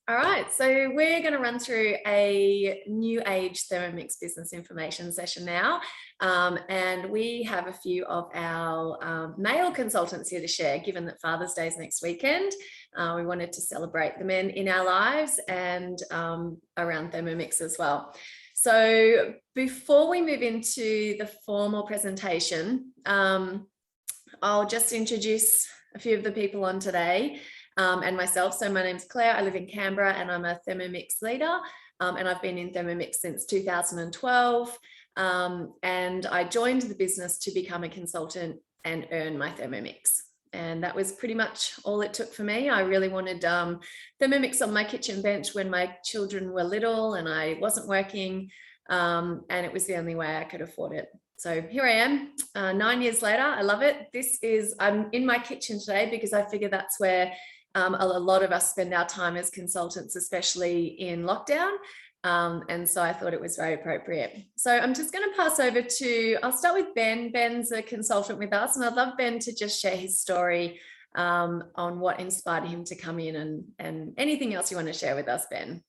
All right, so we're going to run through a new age Thermomix business information session now. And we have a few of our male consultants here to share, given that Father's Day is next weekend. We wanted to celebrate the men in our lives and around Thermomix as well. So before we move into the formal presentation, I'll just introduce a few of the people on today. And myself. So my name's Claire, I live in Canberra and I'm a Thermomix leader. And I've been in Thermomix since 2012. And I joined the business to become a consultant and earn my Thermomix. And that was pretty much all it took for me. I really wanted Thermomix on my kitchen bench when my children were little and I wasn't working. And it was the only way I could afford it. So here I am, 9 years later. I love it. I'm in my kitchen today because I figure that's where a lot of us spend our time as consultants, especially in lockdown. And so I thought it was very appropriate. So I'm just going to pass over I'll start with Ben. Ben's a consultant with us, and I'd love Ben to just share his story on what inspired him to come in and anything else you want to share with us, Ben.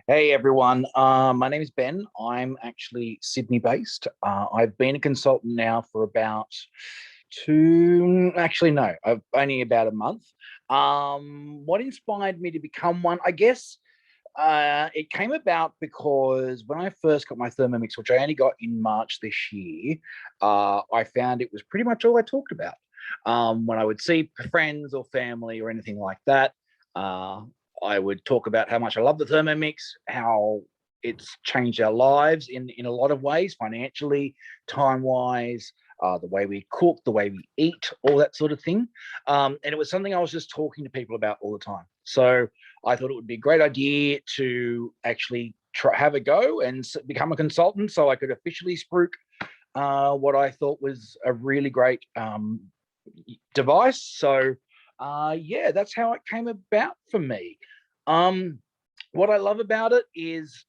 Hey everyone, my name is Ben. I'm actually Sydney based. I've been a consultant now for about only about a month. What inspired me to become one? I guess it came about because when I first got my Thermomix, which I only got in March this year, I found it was pretty much all I talked about. When I would see friends or family or anything like that, I would talk about how much I love the Thermomix, how it's changed our lives in a lot of ways, financially, time-wise, the way we cook, the way we eat, all that sort of thing. And it was something I was just talking to people about all the time. So I thought it would be a great idea to actually have a go and become a consultant so I could officially spruik what I thought was a really great device. So yeah, that's how it came about for me. What I love about it is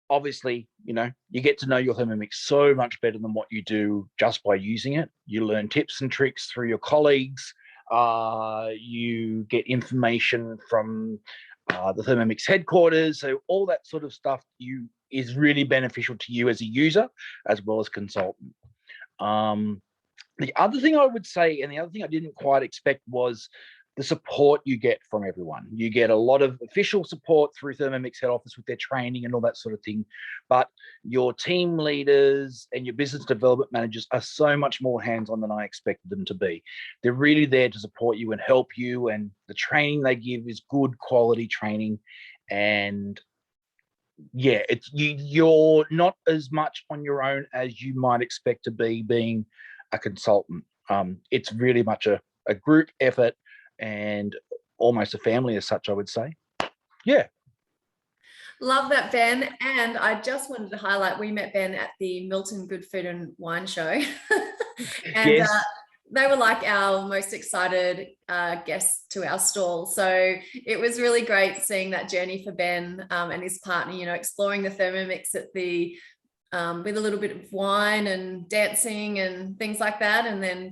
obviously, you get to know your Thermomix so much better than what you do just by using it. You learn tips and tricks through your colleagues. You get information from the Thermomix headquarters. So all that sort of stuff is really beneficial to you as a user as well as consultant. The other thing I would say, and the other thing I didn't quite expect, was the support you get from everyone. You get a lot of official support through Thermomix head office with their training and all that sort of thing. But your team leaders and your business development managers are so much more hands-on than I expected them to be. They're really there to support you and help you. And the training they give is good quality training. And yeah, you're not as much on your own as you might expect to be being a consultant. It's really much a group effort and almost a family as such, I would say. Yeah. Love that, Ben. And I just wanted to highlight, we met Ben at the Milton Good Food and Wine Show. And yes. They were like our most excited guests to our stall. So it was really great seeing that journey for Ben and his partner, exploring the Thermomix at the with a little bit of wine and dancing and things like that, and then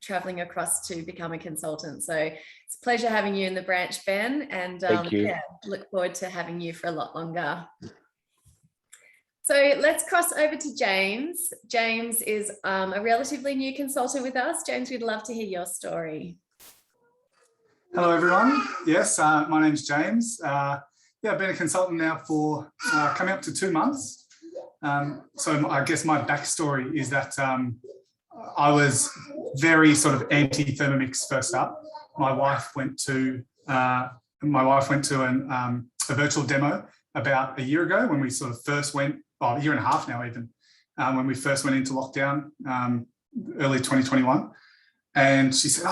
traveling across to become a consultant. So it's a pleasure having you in the branch, Ben, and Thank you. Yeah, look forward to having you for a lot longer. So let's cross over to James. James is a relatively new consultant with us. James, we'd love to hear your story. Hello, everyone. Yes, my name's James. I've been a consultant now for coming up to 2 months. So I guess my backstory is that I was very sort of anti-Thermomix first up. My wife went to a virtual demo about a year ago when we sort of first went, a year and a half now even, when we first went into lockdown, early 2021. And she said,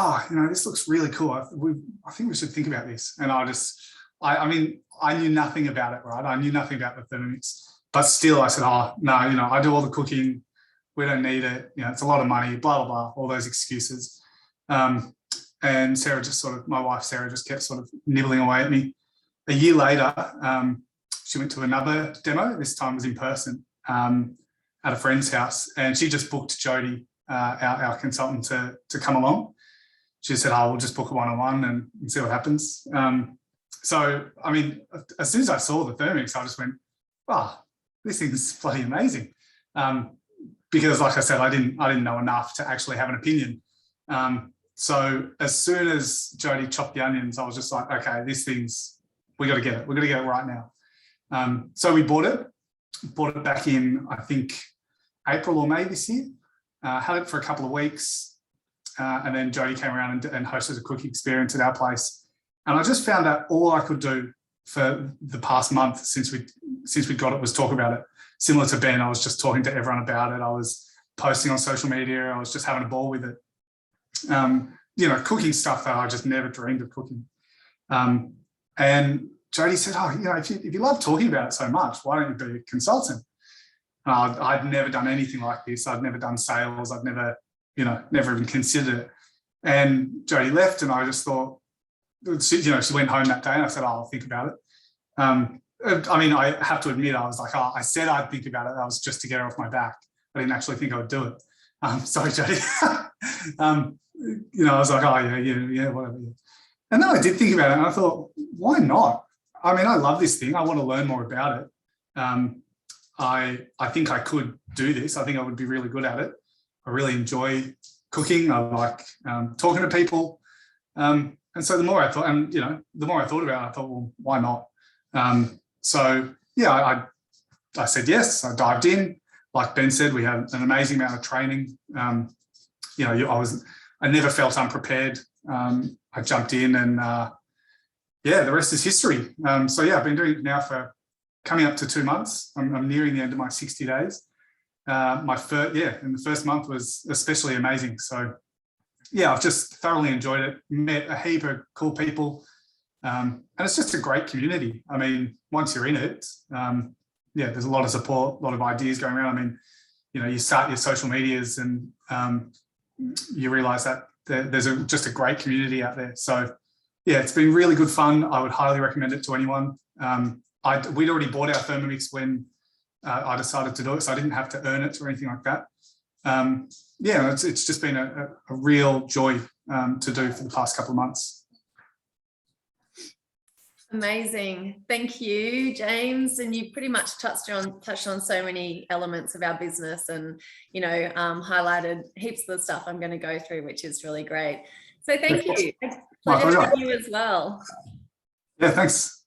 this looks really cool. I think we should think about this. And I knew nothing about it, right? I knew nothing about the Thermomix. But still, I said, no, I do all the cooking. We don't need it. It's a lot of money, blah, blah, blah, all those excuses. And Sarah my wife, Sarah, just kept sort of nibbling away at me. A year later, she went to another demo. This time was in person at a friend's house. And she just booked Jody, our consultant, to come along. she said, "Oh, we'll just book a one-on-one and see what happens." So, I mean, as soon as I saw the Thermomix, I just went, "Wow, this thing's bloody amazing." Because, like I said, I didn't know enough to actually have an opinion. So as soon as Jody chopped the onions, I was just like, "Okay, we got to get it. We're going to get it right now." So we bought it back in, I think, April or May this year. Had it for a couple of weeks, and then Jody came around and hosted a cooking experience at our place. And I just found out all I could do for the past month since we got it was talk about it. Similar to Ben, I was just talking to everyone about it. I was posting on social media. I was just having a ball with it. Cooking stuff that I just never dreamed of cooking. And Jody said, "Oh, if you love talking about it so much, why don't you be a consultant?" I'd never done anything like this. I'd never done sales. I'd never even considered it. And Jody left, and I just thought, she went home that day, and I said, "Oh, I'll think about it." I mean, I have to admit, I was like, "Oh, I said I'd think about it." That was just to get her off my back. I didn't actually think I would do it. Sorry, Jody. I was like, "Oh, yeah, whatever." And then I did think about it, and I thought, why not? I mean, I love this thing. I want to learn more about it. I think I could do this. I think I would be really good at it. I really enjoy cooking. I like talking to people. And so the more I thought, the more I thought about it, I thought, well, why not? So yeah, I said yes. I dived in. Like Ben said, we had an amazing amount of training. I never felt unprepared. I jumped in, and the rest is history. I've been doing it now for coming up to 2 months. I'm nearing the end of my 60 days. And the first month was especially amazing. So yeah, I've just thoroughly enjoyed it. Met a heap of cool people. And it's just a great community. I mean, once you're in it, there's a lot of support, a lot of ideas going around. I mean, you start your social medias, and you realize that there's just a great community out there. So yeah, it's been really good fun. I would highly recommend it to anyone. We'd already bought our Thermomix when I decided to do it, so I didn't have to earn it or anything like that. It's just been a real joy to do for the past couple of months. Amazing. Thank you, James. And you pretty much touched on so many elements of our business, and, highlighted heaps of the stuff I'm going to go through, which is really great. So thank you. Pleasure to have you as well. Yeah, thanks.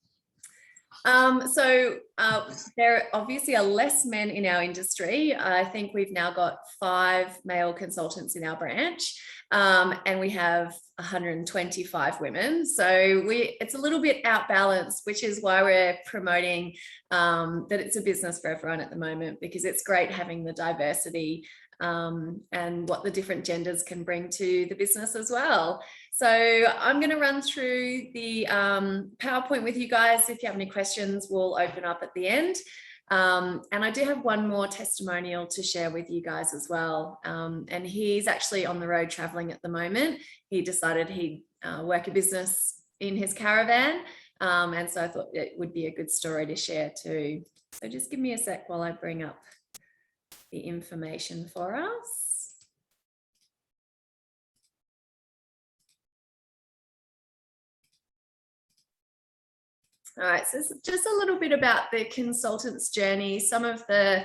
There obviously are less men in our industry. I think we've now got 5 male consultants in our branch, and we have 125 women. So it's a little bit outbalanced, which is why we're promoting that it's a business for everyone at the moment, because it's great having the diversity and what the different genders can bring to the business as well. So I'm going to run through the PowerPoint with you guys. If you have any questions, we'll open up at the end. And I do have one more testimonial to share with you guys as well. And he's actually on the road traveling at the moment. He decided he'd work a business in his caravan. And so I thought it would be a good story to share too. So just give me a sec while I bring up the information for us. All right, so just a little bit about the consultant's journey, some of the,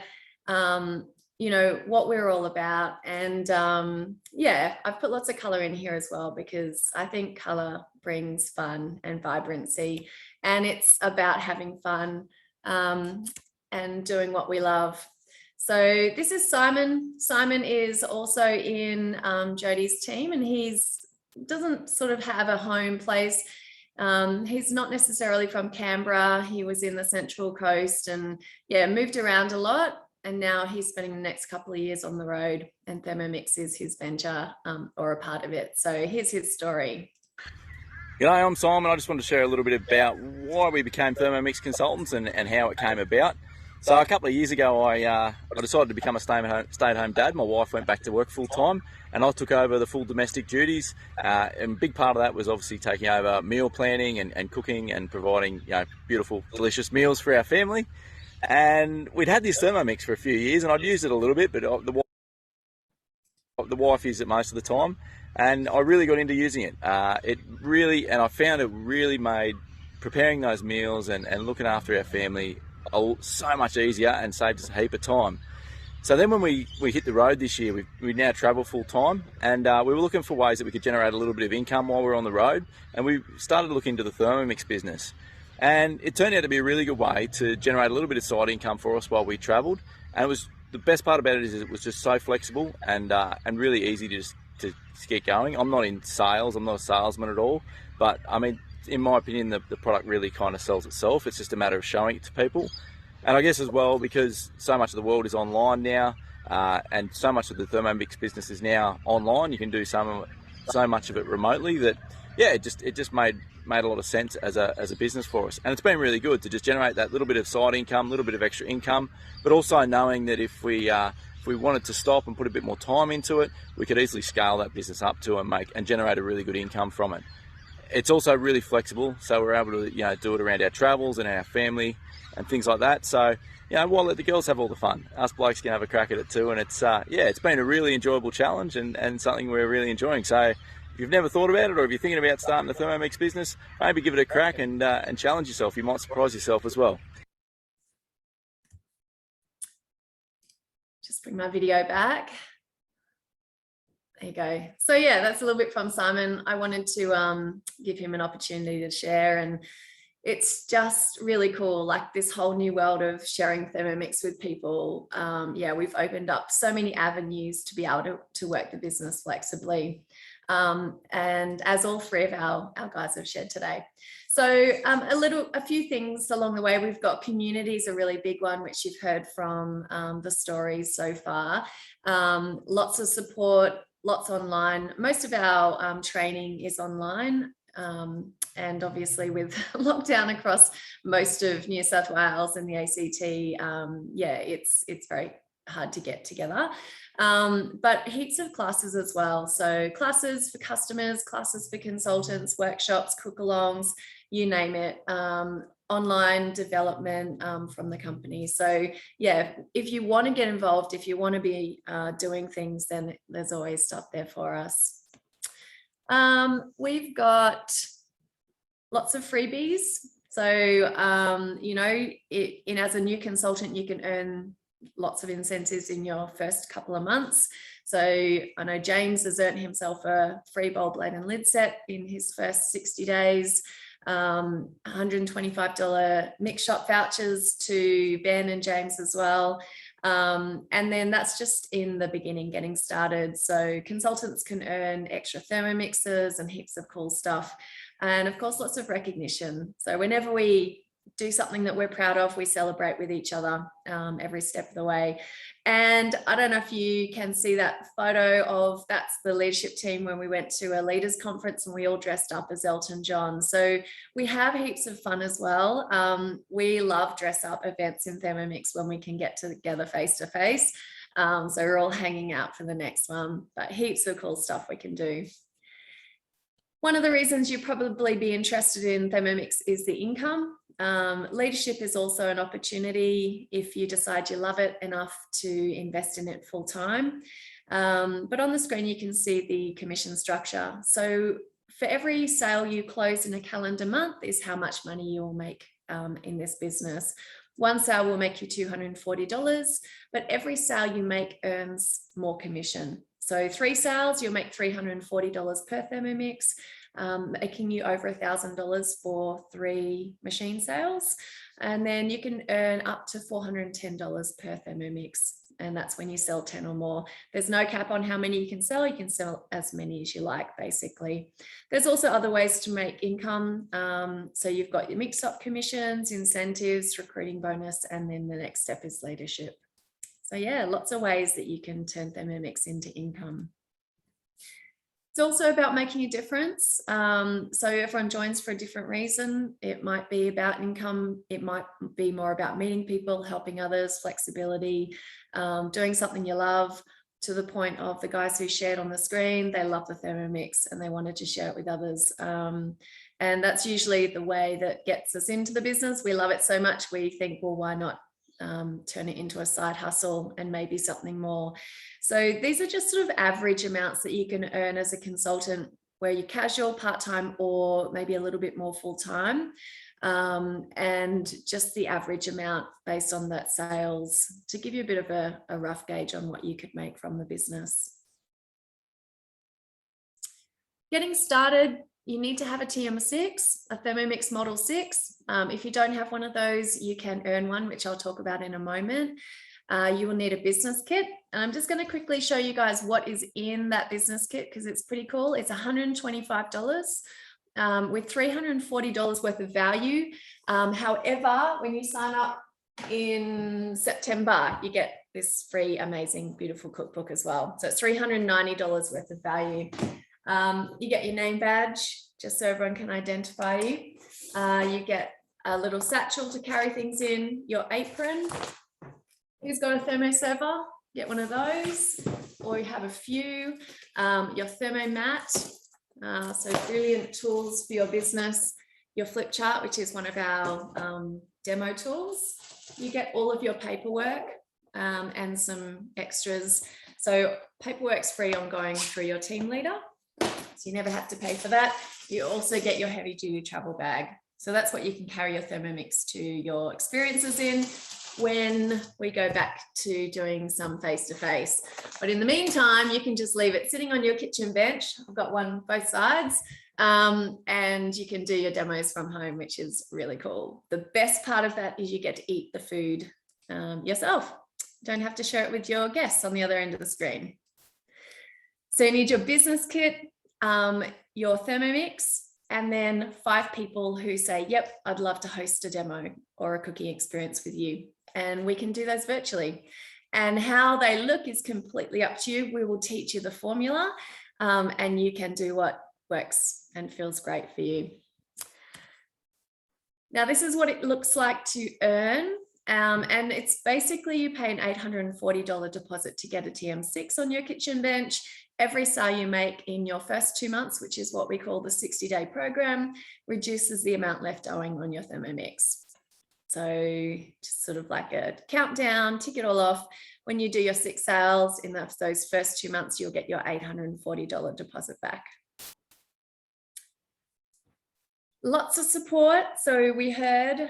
what we're all about. And I've put lots of color in here as well, because I think color brings fun and vibrancy, and it's about having fun and doing what we love. So this is Simon. Simon is also in Jody's team, and doesn't sort of have a home place. He's not necessarily from Canberra. He was in the Central Coast and moved around a lot. And now he's spending the next couple of years on the road, and Thermomix is his venture or a part of it. So here's his story. G'day, I'm Simon. I just wanted to share a little bit about why we became Thermomix consultants and how it came about. So a couple of years ago, I decided to become a stay-at-home dad. My wife went back to work full-time, and I took over the full domestic duties. And a big part of that was obviously taking over meal planning and cooking and providing beautiful, delicious meals for our family. And we'd had this Thermomix for a few years, and I'd used it a little bit, but the The wife uses it most of the time, and I really got into using it. And I found it really made preparing those meals and looking after our family so much easier and saved us a heap of time. So then when we hit the road this year, we now travel full time, and we were looking for ways that we could generate a little bit of income while we were on the road, and we started to look into the Thermomix business. And it turned out to be a really good way to generate a little bit of side income for us while we travelled. And it was, the best part about it is it was just so flexible and really easy to get going. I'm not in sales, I'm not a salesman at all, but I mean, in my opinion, the product really kind of sells itself. It's just a matter of showing it to people. And I guess as well, because so much of the world is online now, and so much of the Thermomix business is now online, you can do so much of it remotely that, yeah, it just made a lot of sense as a business for us. And it's been really good to just generate that little bit of side income, a little bit of extra income, but also knowing that if we wanted to stop and put a bit more time into it, we could easily scale that business up to and generate a really good income from it. It's also really flexible, so we're able to do it around our travels and our family and things like that. So we'll let the girls have all the fun. Us blokes can have a crack at it too, and it's been a really enjoyable challenge and something we're really enjoying. So if you've never thought about it, or if you're thinking about starting a Thermomix business, maybe give it a crack and challenge yourself. You might surprise yourself as well. Just bring my video back. There you go. So yeah, that's a little bit from Simon. I wanted to give him an opportunity to share, and it's just really cool, like this whole new world of sharing Thermomix with people. We've opened up so many avenues to be able to work the business flexibly. And as all three of our guys have shared today. So a few things along the way. We've got community is a really big one, which you've heard from the stories so far. Lots of support, lots online. Most of our training is online. And obviously with lockdown across most of New South Wales and the ACT, it's very hard to get together. But heaps of classes as well. So classes for customers, classes for consultants, workshops, cook-alongs, you name it, online development from the company. So yeah, if you want to get involved, if you want to be doing things, then there's always stuff there for us. We've got lots of freebies. So, as a new consultant, you can earn lots of incentives in your first couple of months. So I know James has earned himself a free bowl, blade and lid set in his first 60 days. $125 mix shop vouchers to Ben and James as well. And then that's just in the beginning, getting started. So consultants can earn extra Thermomixes and heaps of cool stuff. And of course, lots of recognition. So whenever we do something that we're proud of, we celebrate with each other every step of the way. And I don't know if you can see that photo of, that's the leadership team when we went to a leaders conference and we all dressed up as Elton John. So we have heaps of fun as well. We love dress up events in Thermomix when we can get together face to face. So we're all hanging out for the next one, but heaps of cool stuff we can do. One of the reasons you'd probably be interested in Thermomix is the income. Leadership is also an opportunity if you decide you love it enough to invest in it full time. But on the screen, you can see the commission structure. So for every sale you close in a calendar month is how much money you will make in this business. One sale will make you $240, but every sale you make earns more commission. So 3 sales, you'll make $340 per Thermomix, making you over $1,000 for 3 machine sales. And then you can earn up to $410 per Thermomix. And that's when you sell 10 or more. There's no cap on how many you can sell as many as you like, basically. There's also other ways to make income. So you've got your mix-up commissions, incentives, recruiting bonus, and then the next step is leadership. So yeah, lots of ways that you can turn Thermomix into income. It's also about making a difference. So everyone joins for a different reason. It might be about income. It might be more about meeting people, helping others, flexibility, doing something you love, to the point of the guys who shared on the screen. They love the Thermomix and they wanted to share it with others. And that's usually the way that gets us into the business. We love it so much, we think, well, why not turn it into a side hustle and maybe something more. So these are just sort of average amounts that you can earn as a consultant, where you're casual, part-time, or maybe a little bit more full-time, and just the average amount based on that sales, to give you a bit of a rough gauge on what you could make from the business. Getting started, you need to have a TM6, a Thermomix Model 6. If you don't have one of those, you can earn one, which I'll talk about in a moment. You will need a business kit. And I'm just going to quickly show you guys what is in that business kit, because it's pretty cool. It's $125 with $340 worth of value. However, when you sign up in September, you get this free, amazing, beautiful cookbook as well. So it's $390 worth of value. You get your name badge, just so everyone can identify you. You get a little satchel to carry things in, your apron. Who's got a thermo server? Get one of those, or you have a few. Your thermo mat, so brilliant tools for your business. Your flip chart, which is one of our demo tools. You get all of your paperwork and some extras. So paperwork's free ongoing through your team leader, so you never have to pay for that. You also get your heavy duty travel bag. So that's what you can carry your Thermomix to your experiences in when we go back to doing some face-to-face. But in the meantime, you can just leave it sitting on your kitchen bench. I've got one both sides, and you can do your demos from home, which is really cool. The best part of that is you get to eat the food yourself. Don't have to share it with your guests on the other end of the screen. So you need your business kit, your Thermomix, and then 5 people who say, yep, I'd love to host a demo or a cooking experience with you. And we can do those virtually. And how they look is completely up to you. We will teach you the formula, and you can do what works and feels great for you. Now, this is what it looks like to earn. And it's basically you pay an $840 deposit to get a TM6 on your kitchen bench. Every sale you make in your first 2 months, which is what we call the 60-day program, reduces the amount left owing on your Thermomix. So just sort of like a countdown, tick it all off. When you do your 6 sales in those first 2 months, you'll get your $840 deposit back. Lots of support. So we heard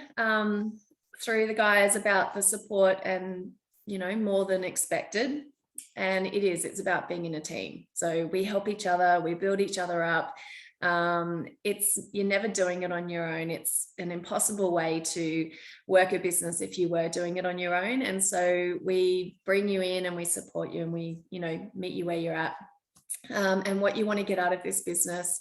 through the guys about the support, and, you know, more than expected. And it's about being in a team. So we help each other, we build each other up. You're never doing it on your own. It's an impossible way to work a business if you were doing it on your own. And so we bring you in and we support you, and we, you know, meet you where you're at, and what you want to get out of this business.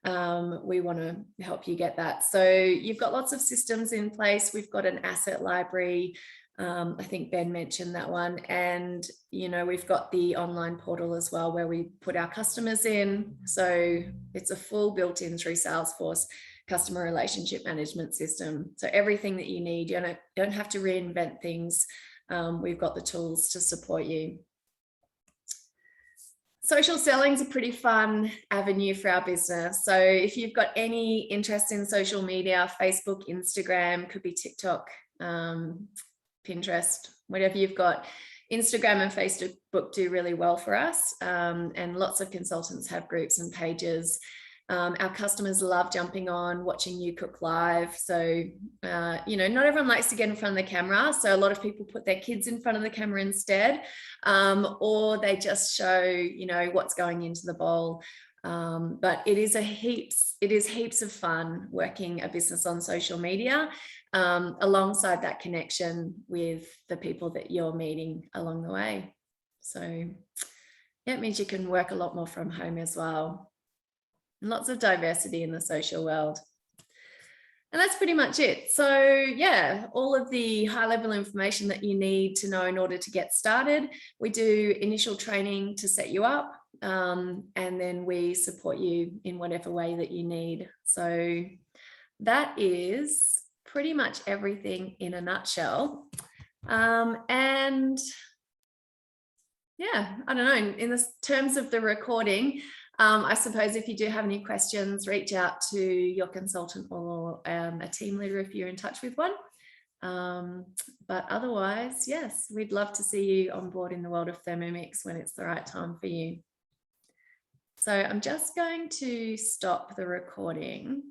We want to help you get that. So you've got lots of systems in place. We've got an asset library. I think Ben mentioned that one. And, you know, we've got the online portal as well, where we put our customers in. So it's a full built-in through Salesforce customer relationship management system. So everything that you need, you don't have to reinvent things. We've got the tools to support you. Social selling is a pretty fun avenue for our business. So if you've got any interest in social media, Facebook, Instagram, could be TikTok, Pinterest, whatever you've got. Instagram and Facebook do really well for us, and lots of consultants have groups and pages. Our customers love jumping on, watching you cook live. So, you know, not everyone likes to get in front of the camera. So a lot of people put their kids in front of the camera instead, or they just show, you know, what's going into the bowl. But it is heaps of fun working a business on social media, alongside that connection with the people that you're meeting along the way. So yeah, it means you can work a lot more from home as well. Lots of diversity in the social world. And that's pretty much it. So yeah, all of the high level information that you need to know in order to get started. We do initial training to set you up, and then we support you in whatever way that you need. So that is pretty much everything in a nutshell. And yeah, I don't know, in the terms of the recording, I suppose if you do have any questions, reach out to your consultant or a team leader if you're in touch with one. But otherwise, yes, we'd love to see you on board in the world of Thermomix when it's the right time for you. So I'm just going to stop the recording.